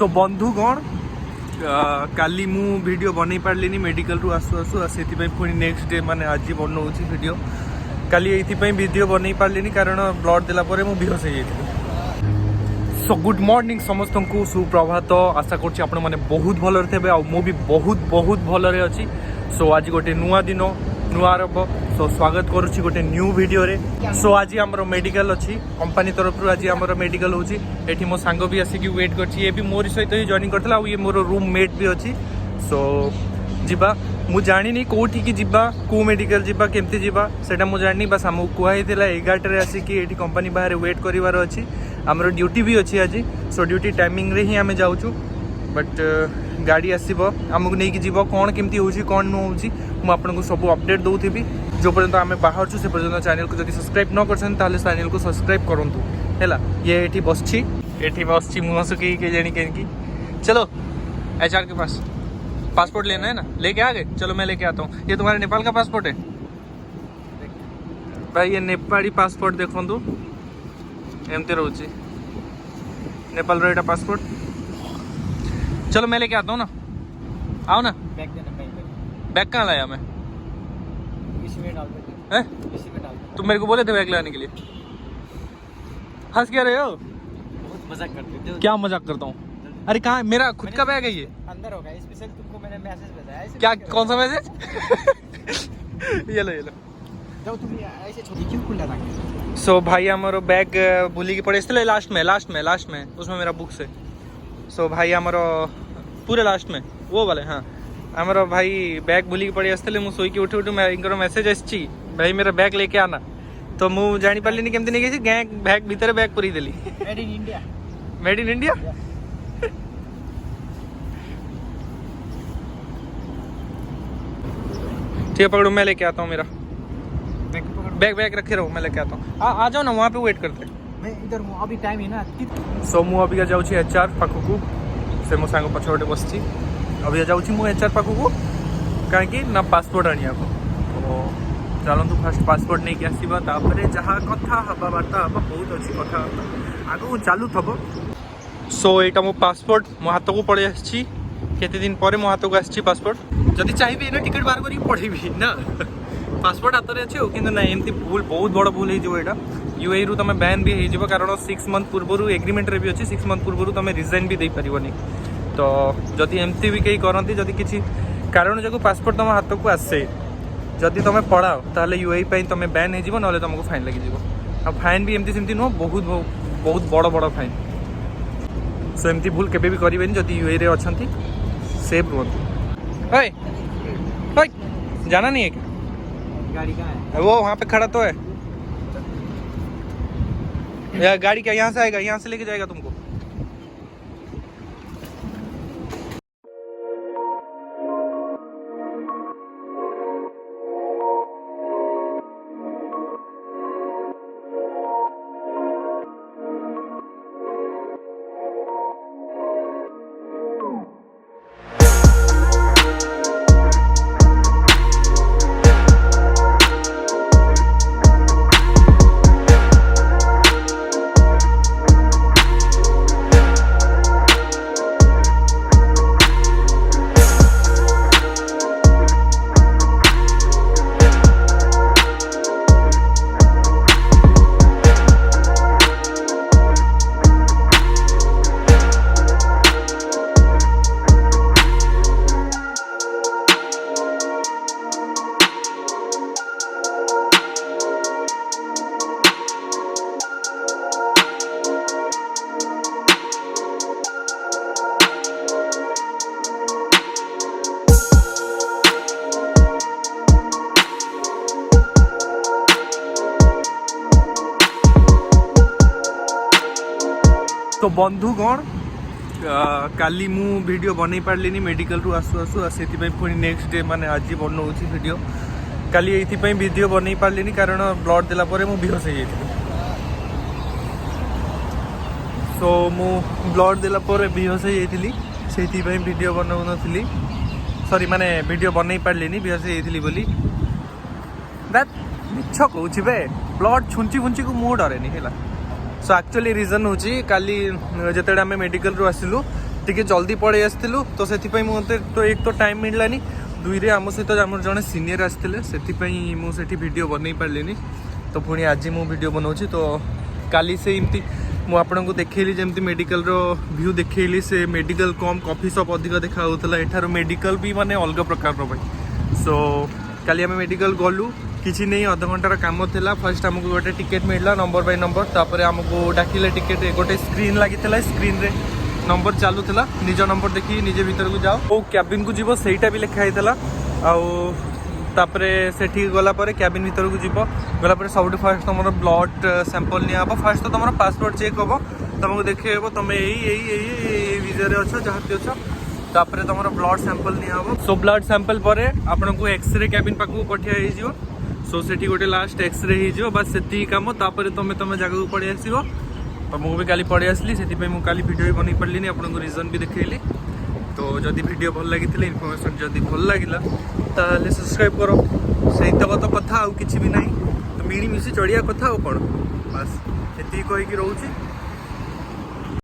तो बंधुगण काली मु वीडियो बन पार्ली मेडिकल रु आसु आसु से पुणी नेक्स्ट डे माने आज बनाऊँगी वीडियो काली ये वीडियो बन पार्ली कारण ब्लड देला मु बेहोश हो जाइए। सो गुड मॉर्निंग समस्त को सुप्रभात आशा करछि आपण माने बहुत भल थे मु भी बहुत बहुत भल अच्छी। सो आज गोटे नुआ दिन नुआ आरंभ सो स्वागत करुच्ची गोटे न्यू वीडियो रे। सो आज आमर मेडिकल अच्छी कंपनी तरफ आज आमर मेडिकल होची एठी मो सांग भी आसिक वेट करछि ये भी मोर सहित ही जॉइनिंग करथला ये मोर रूममेट भी अच्छी। सो जिबा मु जानी कोठी की जिबा को मेडिकल जिबा केमती जिबा सेटा मु जानी बस हमको कुहाई 11 रे आसिक एठी कंपनी बाहर वेट करिवार अच्छी आमर ड्यूटी भी अच्छी आज। सो ड्यूटी टाइमिंग रे ही आमे जाउछु बट गाड़ी आसब आमको नहीं कि कौन केमती होची कौन न होची मु आपनको सब अपडेट दउथिबी। जो पर्यंत आमे बाहर छु से पर्यंत चैनल को जदि सब्सक्राइब न करछन ताले चैनल को सब्सक्राइब करंतु हैला। ये एठी बसची मुंह सुकी के जानी केनकी। चलो एचआर के पास पासपोर्ट लेना है ना, लेके आ गए। चलो मैं लेके आता हूँ। ये तुम्हारे नेपाल का पासपोर्ट है भाई, ये नेपाली पासपोर्ट देखो एमती रोची नेपाल रो पासपोर्ट। चलो मैं लेके आता हूँ ना, आओ ना। बैग कहाँ लाया मैं? इसी में डाल तुम मेरे को बोले थे बैग लाने के लिए। हंस क्या रहे हो? बहुत मजाक करते हो। क्या मजाक करता हूँ? अरे कहाँ, मेरा खुद का बैग है ये। अंदर होगा स्पेशल, तुमको मैंने मैसेज भेजा है। क्या, कौन सा मैसेज? ये लो जब तुम ऐसे छोटी क्यों खुला था? सो भाई हमारो बैग भूली की पड़े इसलिए लास्ट में उसमें मेरा बुक्स है। सो भाई हमारो पूरे लास्ट में वो वाले हाँ हमारा भाई बैग भूली की पड़ी आसते मुझे शोई उठू मैं इनकर मेसेज आसी भाई मेरा बैग लेके आना तो मुझे जानी पार्ली केमती नहीं गई बैग भीतर बैग पूरी देली। Made in India. Made in India. ठीक है पकड़ो, मैं लेके आता हूँ। मेरा बैग रखे रहो, मैं लेके आता हूँ। आ जाओ ना, वहाँ पे वेट करते हैं। मैं इधर हूँ, अभी टाइम है ना। सो मु अभी जाऊँ एचआर पाखक से मो सांग पछपटे बस अभी जाऊँ एचआर पाखक कहीं ना पासपोर्ट आनिया को। तो चलतु फास्ट पासपोर्ट नहीं आसवा जहाँ कथा हबार्ता हम बहुत अच्छी कथा आगे चालू थब। सो यहाँ मो पासपोर्ट मो हाथ को पड़े आसी केते दिन पर मो हाथ को आसी पासपोर्ट। जदि चाहिए ना टिकट बाहर करी पढ़ी ना पासपोर्ट हाथ में अच्छे कि ना एमती भूल बहुत बड़ भूल हो यूए रु तुम बैन भी हो कारण 6 मंथ पूर्व एग्रीमेंट रे भी अच्छी 6 मंथ पूर्व तुम रिजाइन भी दे पारिबनी। तो जदि एमती भी कहीं करती जदि किसी कारण जो पासपोर्ट तुम हाथ को आसे जदि तुम पढ़ाओ ताले यूए तुम बैन हो ना तुमको फाइन लगी। फाइन भी एमती सेमती नुह, बहुत बहुत बड़ बड़ फाइन। सो एमती भूल केबे भी करेंगे जदि यूए रे अच्छी सेफ रुहतु। जाना नहीं है क्या? गाड़ी कहाँ है? वो वहाँ पे खड़ा तो है। या गाड़ी क्या यहाँ से आएगा, यहाँ से लेके जाएगा तुमको। तो बंधुगण काली मु वीडियो बन पार्ली मेडिकल रु आसु आसु से पुणी नेक्स्ट डे माने आज बनाऊँगी वीडियो काली ये वीडियो बन पार्ली कारण ब्लड देला मु बेहोश हो जाइए। सो मु ब्लड देला बेहोश हो जाइए से वीडियो बनाऊ नी सॉरी माने वीडियो बन पार्ली बेहोश हो जाइए बोली मिछ कहूँ बे ब्लड छुंची फुंची को मुझे डरे है। सो एक्चुअली रीजन हूँ काली जिते आम मेडिकल रु आसिलु टिके जल्दी पड़े आसलु तो से मत तो एक तो टाइम मिललानी दुई रे आम सहित आम जड़े सीनियर आसते से मुझे वीडियो बनई पार्ली तो पुणी आज मु वीडियो बनाऊँ तो काली से एमती मुझे देखली जमी मेडिकल व्यू देखली से मेडिकल कम कॉफी शॉप अधिक देखा एठार मेडिकल भी माने अलग प्रकार सो काली आम मेडिकल गलु किसी नहीं आधा घंटार काम था फर्स्ट आमको गोटे टिकेट मिलला नंबर बाय नंबर तापर आमको डाकिले टिकेट गोटे स्क्रीन लगी स्क्रीन रे नंबर चलूला निज नंबर देखिए निजे भीतर को जाओ ओ कैबिन को जीव सहीटा भी लिखाई तापरे सेठी गला पर कैबिन भीतर को जीव गला पर सब फास्ट तुम ब्लड सैंपल निया फास्ट तो तुम पासपोर्ट चेक हम तुमको देखे तुम यही विजय अच्छ जहाँ भी अच्छ तापर तुम ब्लड सैंपल निया सो ब्लड सैंपल पर आपन को एक्सरे कैबिन पाखक पठिया सो सेठी गोटे लास्ट एक्सरे हो बस से कम तापर तुम तुम जगह को पड़े आस तो मुझे भी काली पड़े आसली से काली वीडियो भी बन पार्ली आपको रिजन भी देखली तो जदि वीडियो भल लगी इनफॉरमेशन जदि भल लगिला ताले सब्सक्राइब करो से तो कथा आउ किछि भी नहीं तो मिली मिशी चढ़िया कथा कौन बस ये कहीकि रोचे